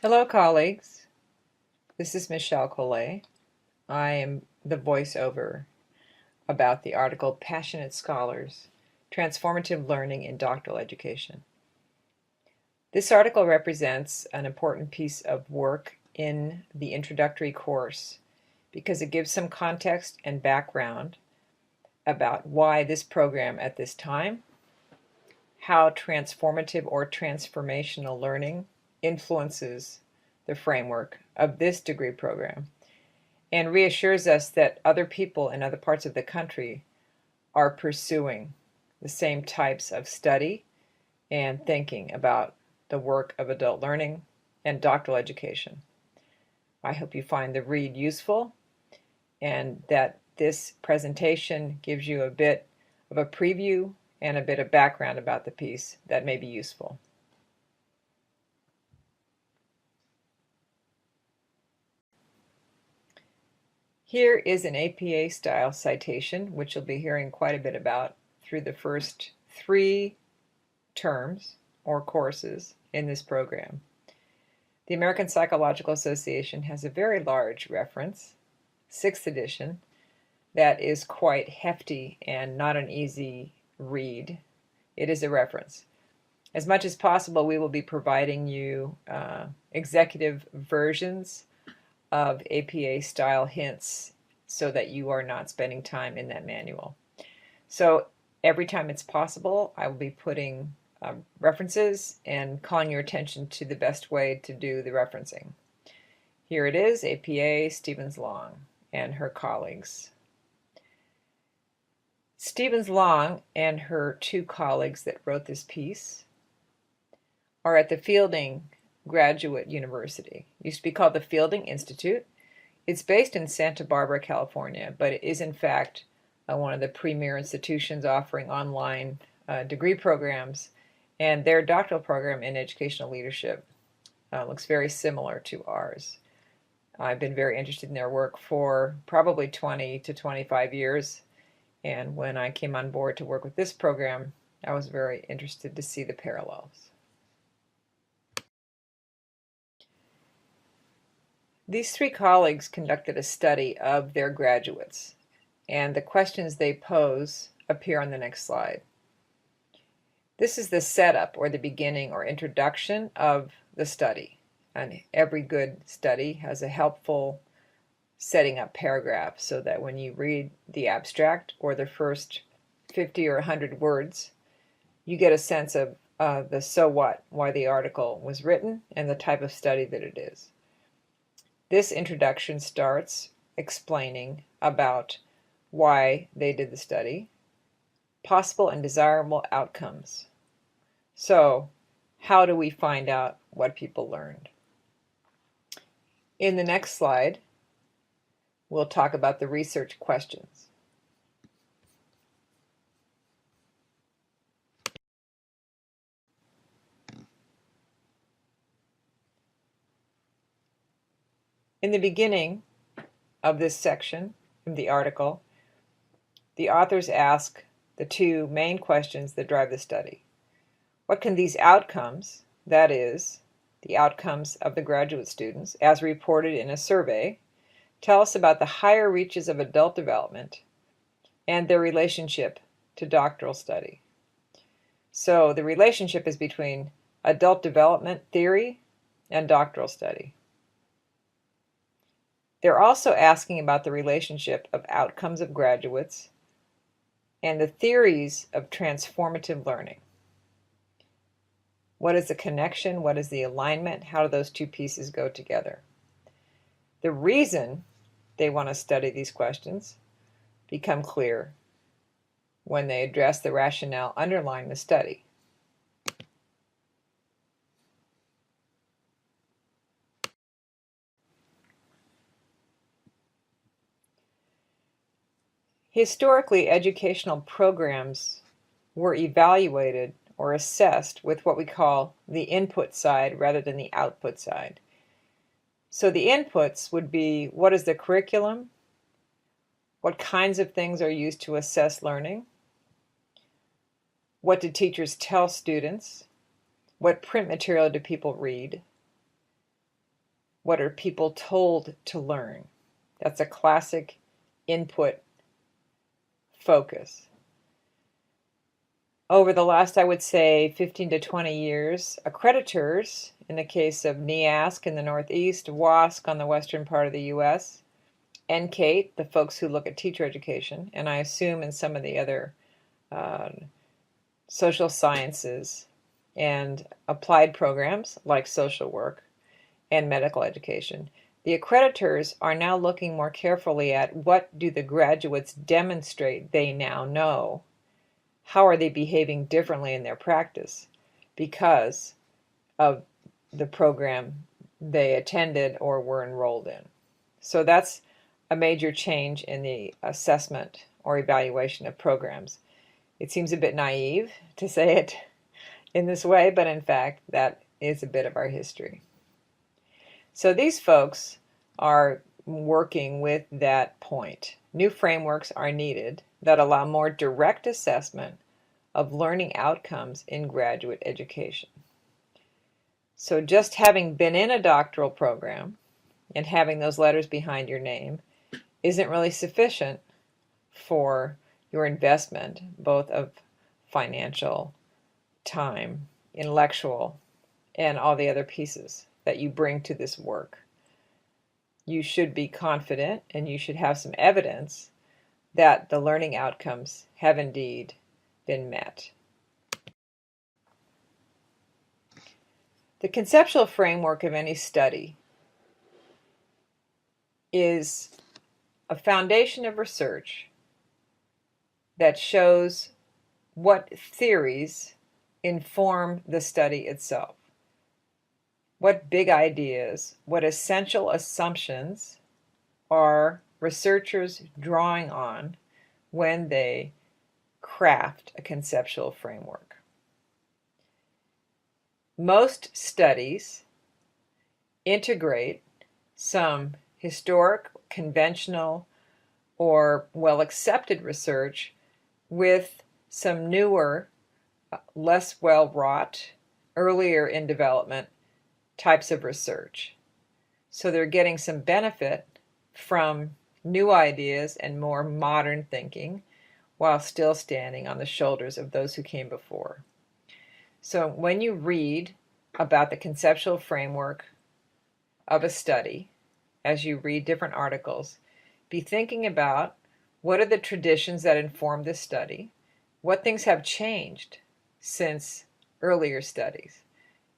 Hello, colleagues. This is Michelle Collet. I am the voiceover about the article Passionate Scholars, Transformative Learning in Doctoral Education. This article represents an important piece of work in the introductory course because it gives some context and background about why this program at this time, how transformative or transformational learning influences the framework of this degree program, and reassures us that other people in other parts of the country are pursuing the same types of study and thinking about the work of adult learning and doctoral education. I hope you find the read useful and that this presentation gives you a bit of a preview and a bit of background about the piece that may be useful. Here is an APA-style citation, which you'll be hearing quite a bit about through the first 3 terms or courses in this program. The American Psychological Association has a very large reference, 6th edition, that is quite hefty and not an easy read. It is a reference. As much as possible, we will be providing you executive versions of APA-style hints so that you are not spending time in that manual. So every time it's possible, I will be putting references and calling your attention to the best way to do the referencing. Here it is, APA Stevens-Long and her colleagues. Stevens-Long and her 2 colleagues that wrote this piece are at the Fielding Graduate University. It used to be called the Fielding Institute. It's based in Santa Barbara, California, but it is in fact one of the premier institutions offering online degree programs, and their doctoral program in educational leadership looks very similar to ours. I've been very interested in their work for probably 20 to 25 years, and when I came on board to work with this program, I was very interested to see the parallels. These 3 colleagues conducted a study of their graduates, and the questions they pose appear on the next slide. This is the setup or the beginning or introduction of the study, and every good study has a helpful setting up paragraph so that when you read the abstract or the first 50 or 100 words, you get a sense of the so what, why the article was written, and the type of study that it is. This introduction starts explaining about why they did the study, possible and desirable outcomes. So, how do we find out what people learned? In the next slide, we'll talk about the research questions. In the beginning of this section of the article, the authors ask the 2 main questions that drive the study. What can these outcomes, that is, the outcomes of the graduate students, as reported in a survey, tell us about the higher reaches of adult development and their relationship to doctoral study? So the relationship is between adult development theory and doctoral study. They're also asking about the relationship of outcomes of graduates and the theories of transformative learning. What is the connection? What is the alignment? How do those 2 pieces go together? The reason they want to study these questions become clear when they address the rationale underlying the study. Historically, educational programs were evaluated or assessed with what we call the input side rather than the output side. So the inputs would be, what is the curriculum? What kinds of things are used to assess learning? What do teachers tell students? What print material do people read? What are people told to learn? That's a classic input focus. Over the last, I would say, 15 to 20 years, accreditors, in the case of NEASC in the Northeast, WASC on the western part of the U.S., NCATE, the folks who look at teacher education, and I assume in some of the other social sciences and applied programs like social work and medical education, the accreditors are now looking more carefully at what do the graduates demonstrate they now know. How are they behaving differently in their practice because of the program they attended or were enrolled in? So that's a major change in the assessment or evaluation of programs. It seems a bit naive to say it in this way, but in fact, that is a bit of our history. So these folks are working with that point. New frameworks are needed that allow more direct assessment of learning outcomes in graduate education. So just having been in a doctoral program and having those letters behind your name isn't really sufficient for your investment, both of financial, time, intellectual, and all the other pieces that you bring to this work. You should be confident and you should have some evidence that the learning outcomes have indeed been met. The conceptual framework of any study is a foundation of research that shows what theories inform the study itself, what big ideas, what essential assumptions are researchers drawing on when they craft a conceptual framework. Most studies integrate some historic, conventional, or well-accepted research with some newer, less well-wrought, earlier in development types of research. So they're getting some benefit from new ideas and more modern thinking while still standing on the shoulders of those who came before. So when you read about the conceptual framework of a study, as you read different articles, be thinking about what are the traditions that inform this study, what things have changed since earlier studies,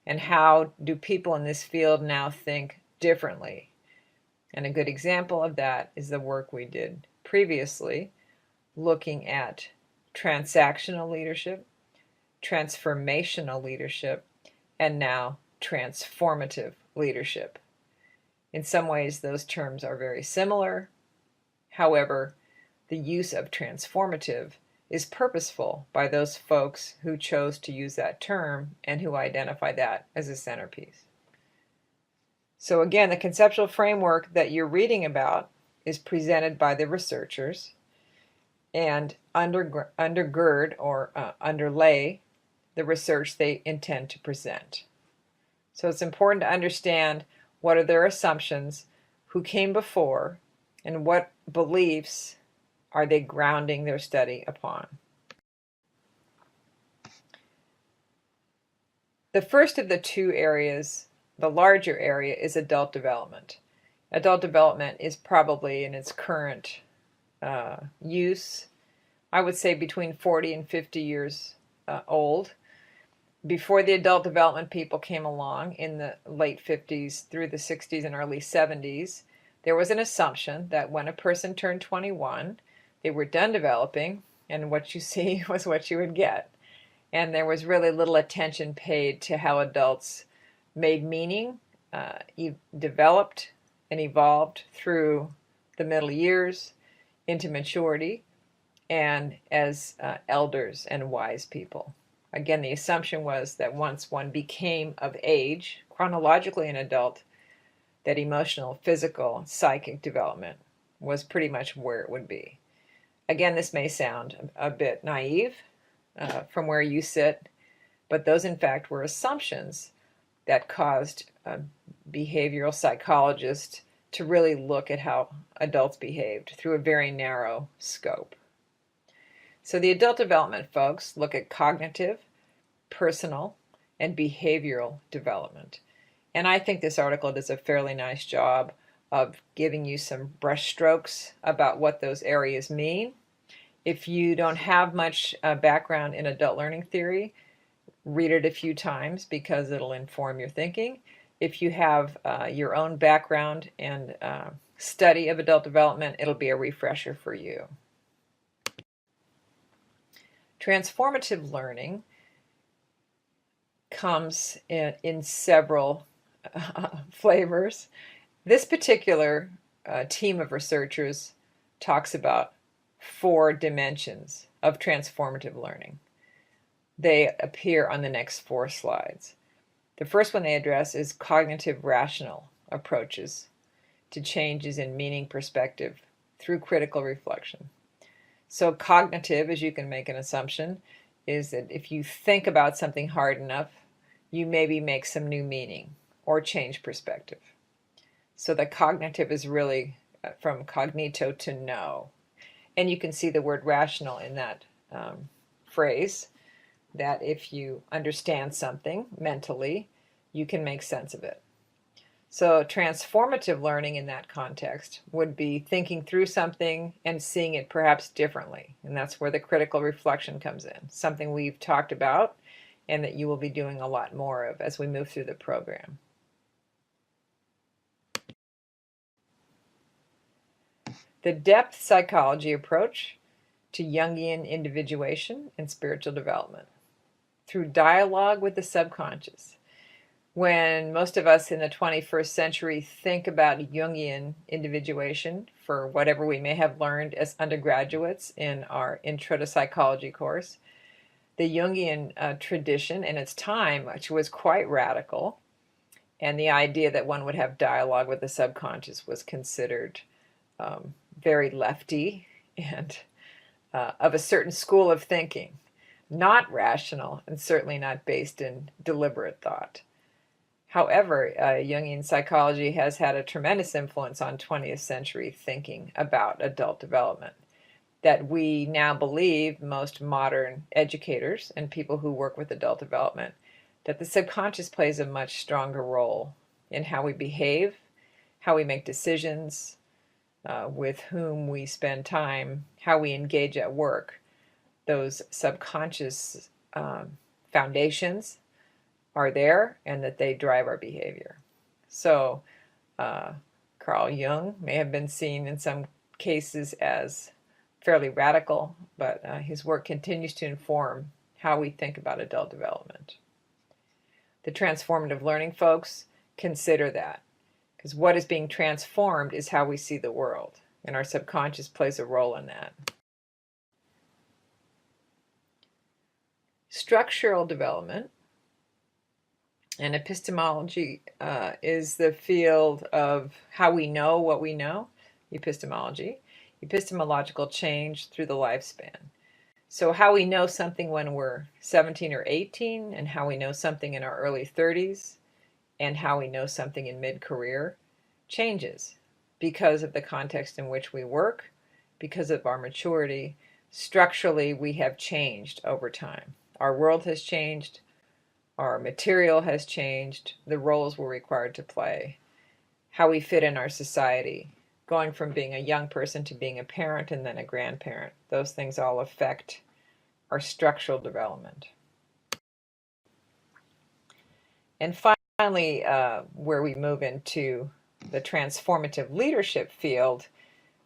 and how do people in this field now think differently. And a good example of that is the work we did previously, looking at transactional leadership, transformational leadership, and now transformative leadership. In some ways, those terms are very similar. However, the use of transformative is purposeful by those folks who chose to use that term and who identify that as a centerpiece. So again, the conceptual framework that you're reading about is presented by the researchers and undergird or underlay the research they intend to present. So it's important to understand what are their assumptions, who came before, and what beliefs are they grounding their study upon. The first of the two areas, the larger area, is adult development. Adult development is probably in its current use, I would say between 40 and 50 years old. Before the adult development people came along in the late 50s through the 60s and early 70s, there was an assumption that when a person turned 21, they were done developing, and what you see was what you would get. And there was really little attention paid to how adults made meaning, developed and evolved through the middle years into maturity and as elders and wise people. Again, the assumption was that once one became of age, chronologically an adult, that emotional, physical, psychic development was pretty much where it would be. Again, this may sound a bit naive from where you sit, but those in fact were assumptions that caused behavioral psychologists to really look at how adults behaved through a very narrow scope. So the adult development folks look at cognitive, personal, and behavioral development. And I think this article does a fairly nice job of giving you some brushstrokes about what those areas mean. If you don't have much background in adult learning theory, read it a few times because it'll inform your thinking. If you have your own background and study of adult development, it'll be a refresher for you. Transformative learning comes in several flavors. This particular team of researchers talks about 4 dimensions of transformative learning. They appear on the next 4 slides. The first one they address is cognitive rational approaches to changes in meaning perspective through critical reflection. So cognitive, as you can make an assumption, is that if you think about something hard enough, you maybe make some new meaning or change perspective. So the cognitive is really from cognito, to know. And you can see the word rational in that phrase, that if you understand something mentally, you can make sense of it. So transformative learning in that context would be thinking through something and seeing it perhaps differently. And that's where the critical reflection comes in, something we've talked about and that you will be doing a lot more of as we move through the program. The depth psychology approach to Jungian individuation and spiritual development through dialogue with the subconscious. When most of us in the 21st century think about Jungian individuation for whatever we may have learned as undergraduates in our Intro to Psychology course, the Jungian tradition in its time, which was quite radical, and the idea that one would have dialogue with the subconscious was considered very lefty and of a certain school of thinking, not rational and certainly not based in deliberate thought. However, Jungian psychology has had a tremendous influence on 20th century thinking about adult development, that we now believe, most modern educators and people who work with adult development, that the subconscious plays a much stronger role in how we behave, how we make decisions, with whom we spend time, how we engage at work. Those subconscious foundations are there and that they drive our behavior. So Carl Jung may have been seen in some cases as fairly radical, but his work continues to inform how we think about adult development. The transformative learning folks consider that, because what is being transformed is how we see the world, and our subconscious plays a role in that. Structural development and epistemology is the field of how we know what we know, epistemology, epistemological change through the lifespan. So how we know something when we're 17 or 18, and how we know something in our early 30s, and how we know something in mid-career changes because of the context in which we work, because of our maturity. Structurally, we have changed over time. Our world has changed, our material has changed, the roles we're required to play, how we fit in our society, going from being a young person to being a parent and then a grandparent. Those things all affect our structural development. And finally, where we move into the transformative leadership field,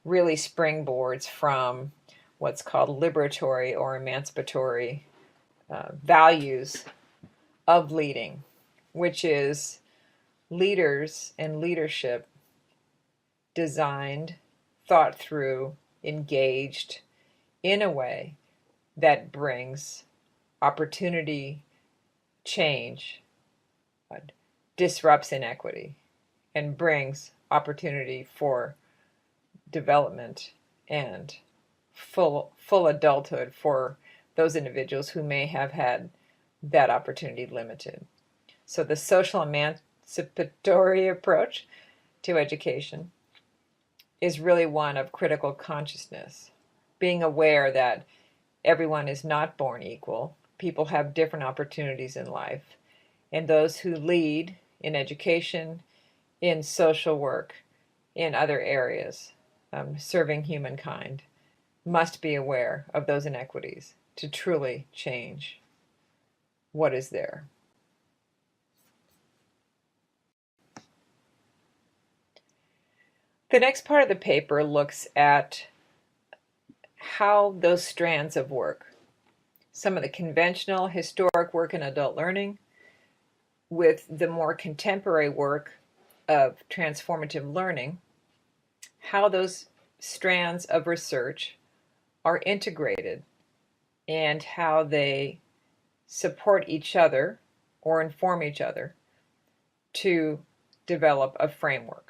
really springboards from what's called liberatory or emancipatory values of leading, which is leaders and leadership designed, thought through, engaged in a way that brings opportunity, change, disrupts inequity, and brings opportunity for development and full adulthood for those individuals who may have had that opportunity limited. So the social emancipatory approach to education is really one of critical consciousness, being aware that everyone is not born equal. People have different opportunities in life, and those who lead in education, in social work, in other areas, serving humankind, must be aware of those inequities to truly change what is there. The next part of the paper looks at how those strands of work, some of the conventional historic work in adult learning, with the more contemporary work of transformative learning, how those strands of research are integrated and how they support each other or inform each other to develop a framework.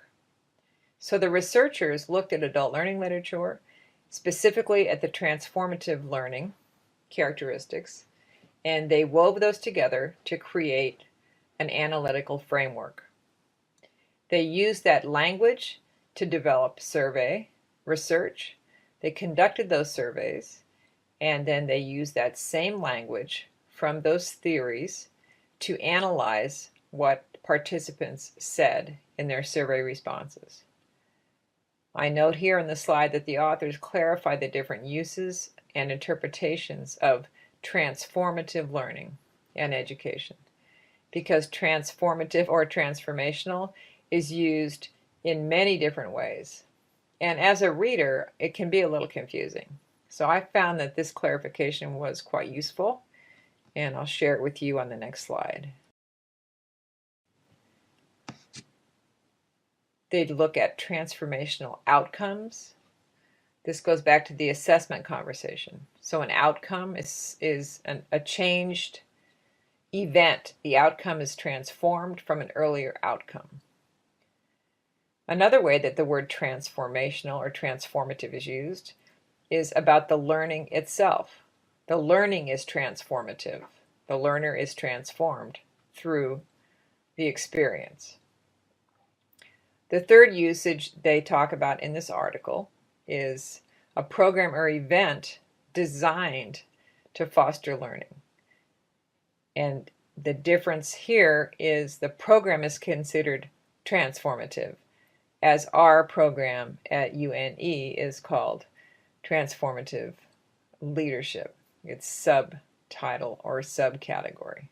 So the researchers looked at adult learning literature, specifically at the transformative learning characteristics, and they wove those together to create an analytical framework. They used that language to develop survey research. They conducted those surveys, and then they used that same language from those theories to analyze what participants said in their survey responses. I note here in the slide that the authors clarify the different uses and interpretations of transformative learning and education, because transformative or transformational is used in many different ways. And as a reader, it can be a little confusing. So I found that this clarification was quite useful, and I'll share it with you on the next slide. They'd look at transformational outcomes. This goes back to the assessment conversation. So an outcome is a changed event. The outcome is transformed from an earlier outcome. Another way that the word transformational or transformative is used is about the learning itself. The learning is transformative. The learner is transformed through the experience. The third usage they talk about in this article is a program or event designed to foster learning. And the difference here is the program is considered transformative, as our program at UNE is called Transformative Leadership. Its subtitle or subcategory.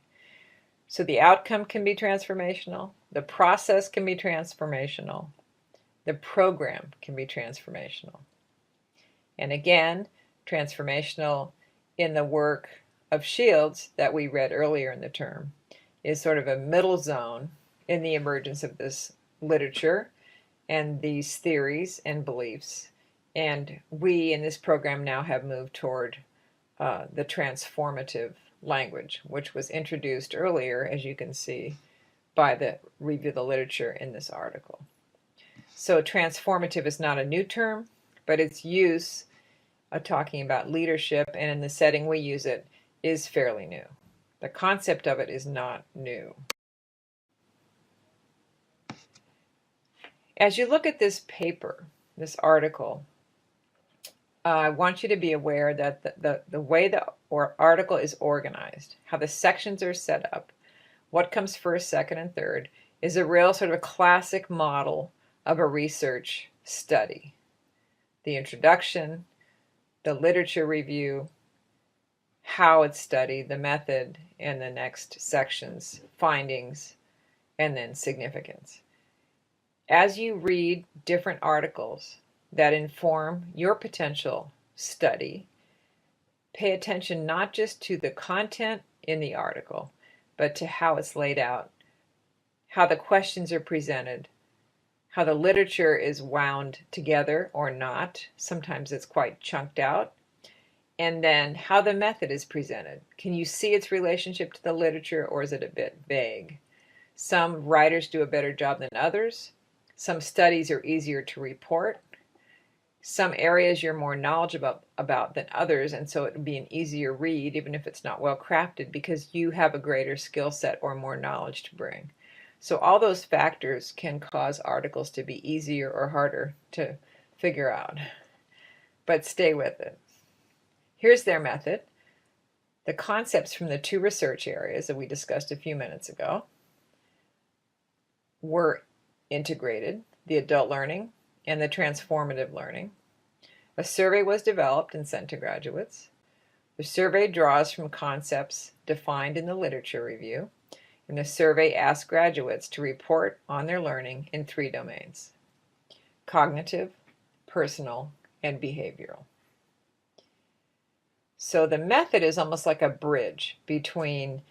So the outcome can be transformational, the process can be transformational, the program can be transformational. And again, transformational in the work of Shields that we read earlier in the term is sort of a middle zone in the emergence of this literature and these theories and beliefs. And we in this program now have moved toward the transformative language, which was introduced earlier, as you can see, by the review of the literature in this article. So transformative is not a new term, but its use of talking about leadership and in the setting we use it is fairly new. The concept of it is not new. As you look at this paper, this article, I want you to be aware that the way the article is organized, how the sections are set up, what comes first, second, and third, is a real sort of a classic model of a research study. The introduction, the literature review, how it's studied, the method, and the next sections, findings, and then significance. As you read different articles that inform your potential study, pay attention not just to the content in the article, but to how it's laid out, how the questions are presented, how the literature is wound together or not. Sometimes it's quite chunked out. And then how the method is presented. Can you see its relationship to the literature, or is it a bit vague? Some writers do a better job than others. Some studies are easier to report. some areas you're more knowledgeable about than others, and so it would be an easier read even if it's not well crafted because you have a greater skill set or more knowledge to bring. So all those factors can cause articles to be easier or harder to figure out. But stay with it. Here's their method. The concepts from the two research areas that we discussed a few minutes ago were integrated, the adult learning and the transformative learning. A survey was developed and sent to graduates. The survey draws from concepts defined in the literature review, and the survey asks graduates to report on their learning in 3 domains: cognitive, personal, and behavioral. So the method is almost like a bridge between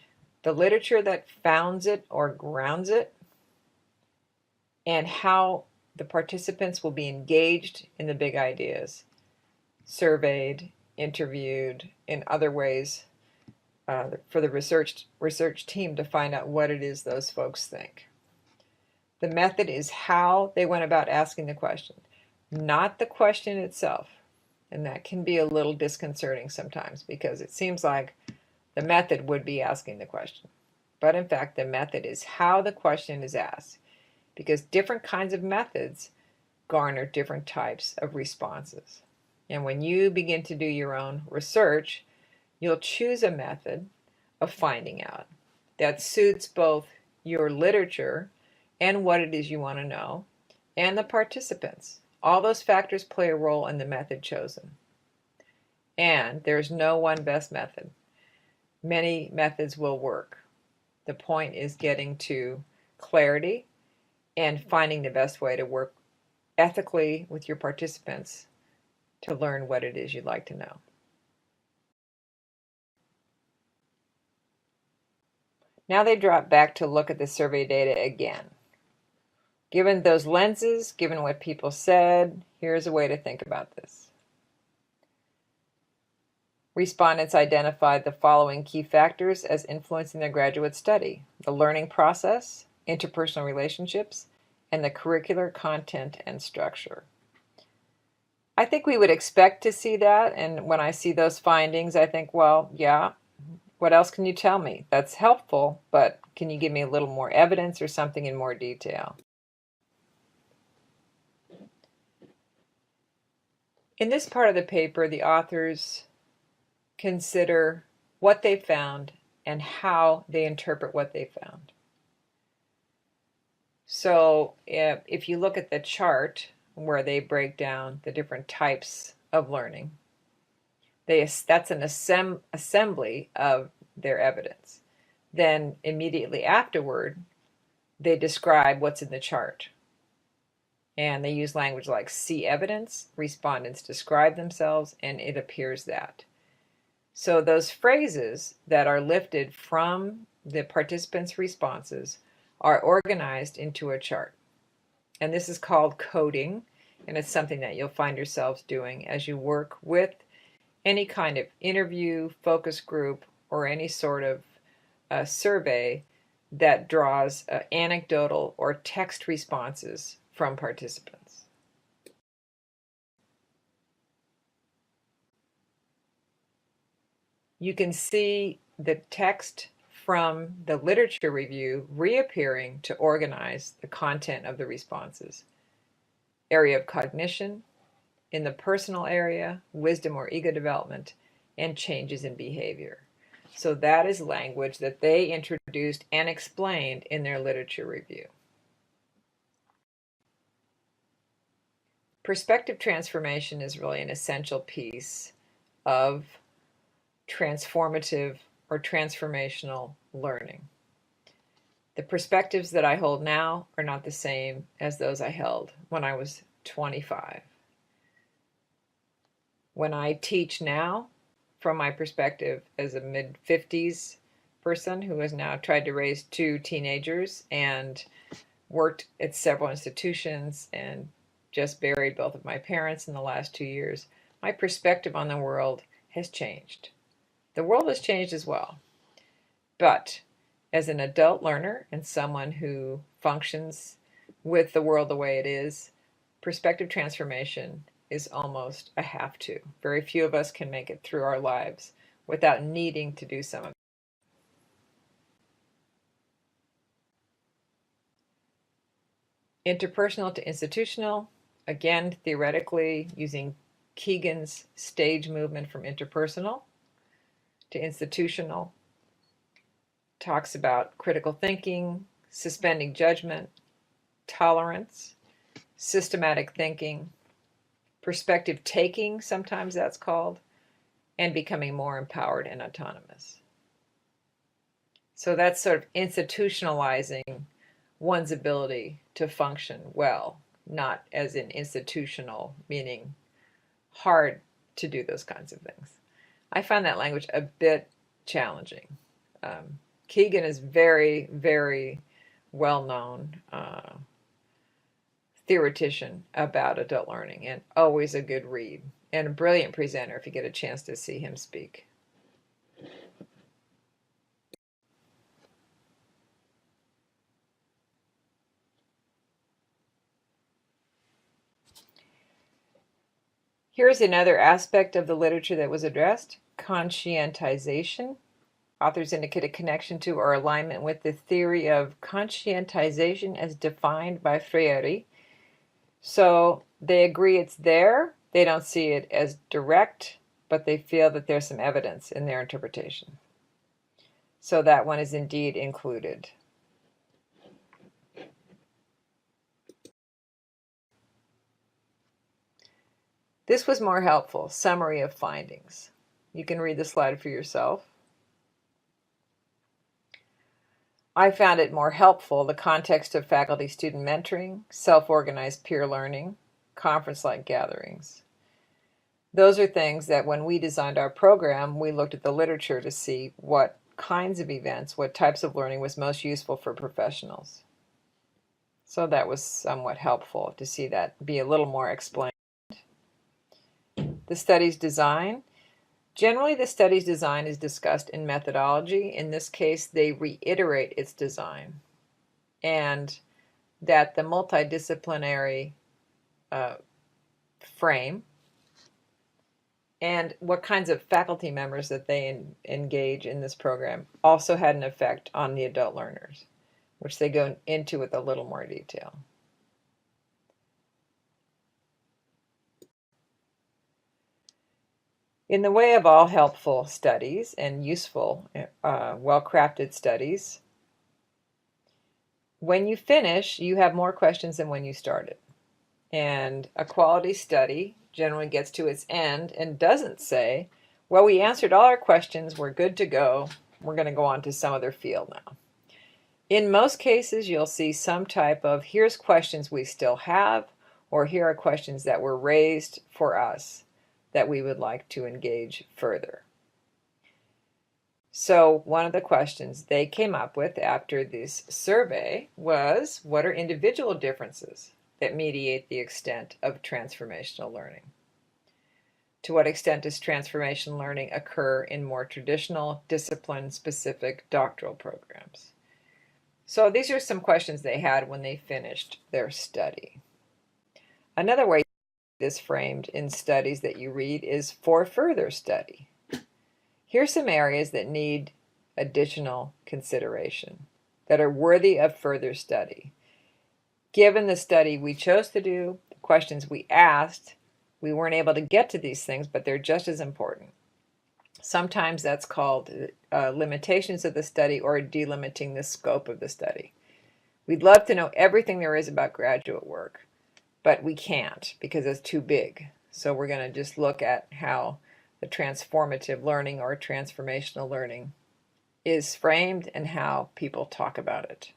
the literature that founds it or grounds it and how the participants will be engaged in the big ideas, surveyed, interviewed, in other ways for the research team to find out what it is those folks think. The method is how they went about asking the question, not the question itself. And that can be a little disconcerting sometimes because it seems like the method would be asking the question. But in fact, the method is how the question is asked, because different kinds of methods garner different types of responses. And when you begin to do your own research, you'll choose a method of finding out that suits both your literature and what it is you want to know, and the participants. All those factors play a role in the method chosen. And there's no one best method. Many methods will work. The point is getting to clarity and finding the best way to work ethically with your participants to learn what it is you'd like to know. Now they drop back to look at the survey data again. Given those lenses, given what people said, here's a way to think about this. Respondents identified the following key factors as influencing their graduate study: the learning process, interpersonal relationships, and the curricular content and structure. I think we would expect to see that, and when I see those findings, I think, well, yeah, what else can you tell me? That's helpful, but can you give me a little more evidence or something in more detail? In this part of the paper, the authors consider what they found and how they interpret what they found. So if you look at the chart where they break down the different types of learning, that's an assembly of their evidence. Then immediately afterward, they describe what's in the chart. And they use language like see evidence, respondents describe themselves, and it appears that. So those phrases that are lifted from the participants' responses are organized into a chart. And this is called coding, and it's something that you'll find yourselves doing as you work with any kind of interview, focus group, or any sort of survey that draws anecdotal or text responses from participants. You can see the text from the literature review reappearing to organize the content of the responses. Area of cognition, in the personal area, wisdom or ego development, and changes in behavior. So that is language that they introduced and explained in their literature review. Perspective transformation is really an essential piece of transformative or transformational learning. The perspectives that I hold now are not the same as those I held when I was 25. When I teach now, from my perspective as a mid-50s person who has now tried to raise 2 teenagers and worked at several institutions and just buried both of my parents in the last 2 years, my perspective on the world has changed. The world has changed as well. But as an adult learner and someone who functions with the world the way it is, perspective transformation is almost a have to. Very few of us can make it through our lives without needing to do some of it. Interpersonal to institutional, again, theoretically, using Keegan's stage movement from interpersonal to institutional, talks about critical thinking, suspending judgment, tolerance, systematic thinking, perspective taking, sometimes that's called, and becoming more empowered and autonomous. So that's sort of institutionalizing one's ability to function well, not as in institutional, meaning hard to do those kinds of things. I find that language a bit challenging. Keegan is very, very well-known theoretician about adult learning, and always a good read, and a brilliant presenter if you get a chance to see him speak. Here's another aspect of the literature that was addressed: conscientization. Authors indicate a connection to or alignment with the theory of conscientization as defined by Freire. So they agree it's there. They don't see it as direct, but they feel that there's some evidence in their interpretation. So that one is indeed included. This was more helpful. Summary of findings. You can read the slide for yourself. I found it more helpful, the context of faculty-student mentoring, self-organized peer learning, conference-like gatherings. Those are things that when we designed our program, we looked at the literature to see what kinds of events, what types of learning was most useful for professionals. So that was somewhat helpful to see that be a little more explained. The study's design. Generally, the study's design is discussed in methodology. In this case, they reiterate its design, and that the multidisciplinary frame and what kinds of faculty members that they engage in this program also had an effect on the adult learners, which they go into with a little more detail. In the way of all helpful studies and useful, well-crafted studies, when you finish, you have more questions than when you started. And a quality study generally gets to its end and doesn't say, well, we answered all our questions, we're good to go, we're going to go on to some other field now. In most cases, you'll see some type of, here's questions we still have, or here are questions that were raised for us that we would like to engage further. So one of the questions they came up with after this survey was, what are individual differences that mediate the extent of transformational learning? To what extent does transformational learning occur in more traditional, discipline-specific doctoral programs? So these are some questions they had when they finished their study. Another way this framed in studies that you read is for further study. Here's some areas that need additional consideration, that are worthy of further study. Given the study we chose to do, the questions we asked, we weren't able to get to these things, but they're just as important. Sometimes that's called limitations of the study or delimiting the scope of the study. We'd love to know everything there is about graduate work, but we can't because it's too big. So we're going to just look at how the transformative learning or transformational learning is framed and how people talk about it.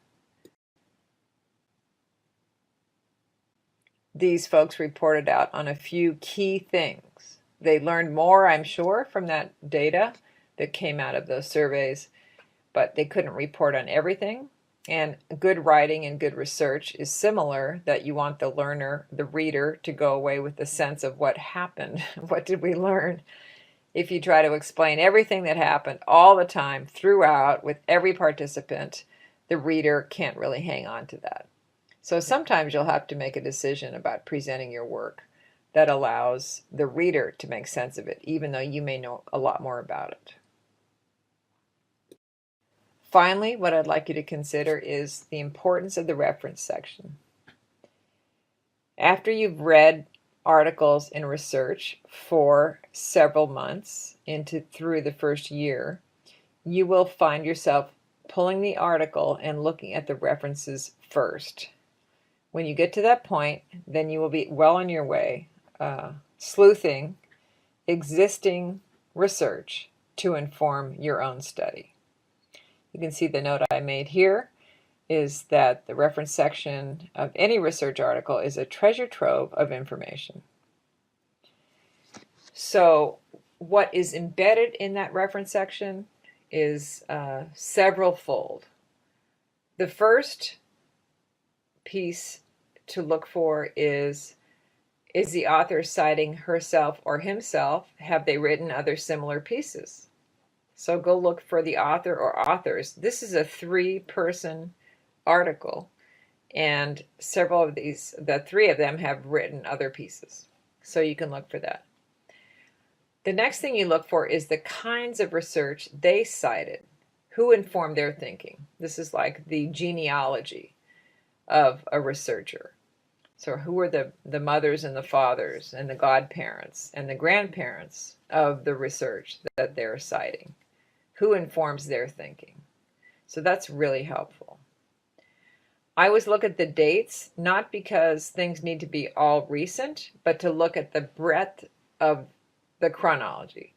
These folks reported out on a few key things. They learned more, I'm sure, from that data that came out of those surveys, but they couldn't report on everything. And good writing and good research is similar, that you want the learner, the reader, to go away with the sense of what happened. What did we learn? If you try to explain everything that happened all the time, throughout, with every participant, the reader can't really hang on to that. So sometimes you'll have to make a decision about presenting your work that allows the reader to make sense of it, even though you may know a lot more about it. Finally, what I'd like you to consider is the importance of the reference section. After you've read articles in research for several months through the first year, you will find yourself pulling the article and looking at the references first. When you get to that point, then you will be well on your way, sleuthing existing research to inform your own study. You can see the note I made here is that the reference section of any research article is a treasure trove of information. So what is embedded in that reference section is several-fold. The first piece to look for is the author citing herself or himself? Have they written other similar pieces? So go look for the author or authors. This is a 3-person article, and several of these, the 3 of them, have written other pieces. So you can look for that. The next thing you look for is the kinds of research they cited. Who informed their thinking? This is like the genealogy of a researcher. So who are the mothers and the fathers and the godparents and the grandparents of the research that they're citing? Who informs their thinking? So that's really helpful. I always look at the dates, not because things need to be all recent, but to look at the breadth of the chronology.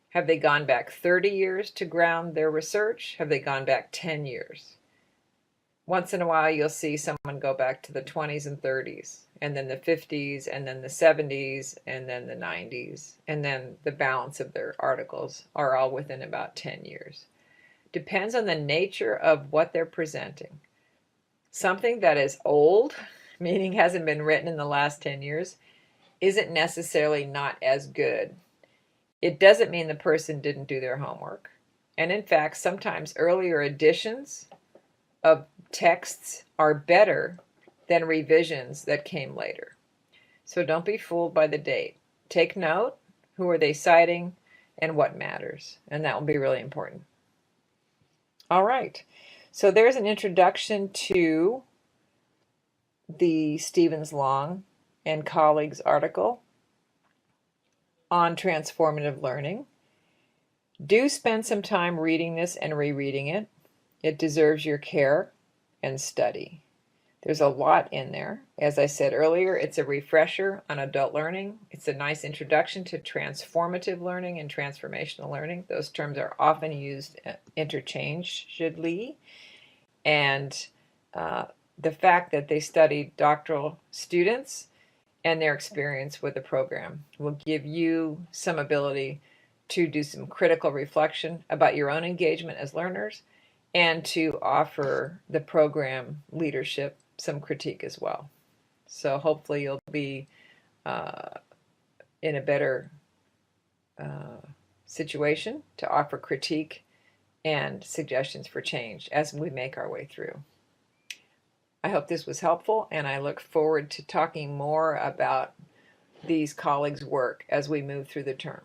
Have they gone back 30 years to ground their research? Have they gone back 10 years? Once in a while, you'll see someone go back to the 20s and 30s, and then the 50s, and then the 70s, and then the 90s, and then the balance of their articles are all within about 10 years. Depends on the nature of what they're presenting. Something that is old, meaning hasn't been written in the last 10 years, isn't necessarily not as good. It doesn't mean the person didn't do their homework. And in fact, sometimes earlier editions of texts are better than revisions that came later. So don't be fooled by the date. Take note, who are they citing and what matters, and that will be really important. All right, so there's an introduction to the Stevens Long and colleagues article on transformative learning. Do spend some time reading this and rereading it. It deserves your care and study. There's a lot in there. As I said earlier, it's a refresher on adult learning. It's a nice introduction to transformative learning and transformational learning. Those terms are often used interchangeably. And the fact that they studied doctoral students and their experience with the program will give you some ability to do some critical reflection about your own engagement as learners and to offer the program leadership some critique as well. So hopefully you'll be in a better situation to offer critique and suggestions for change as we make our way through. I hope this was helpful, and I look forward to talking more about these colleagues' work as we move through the term.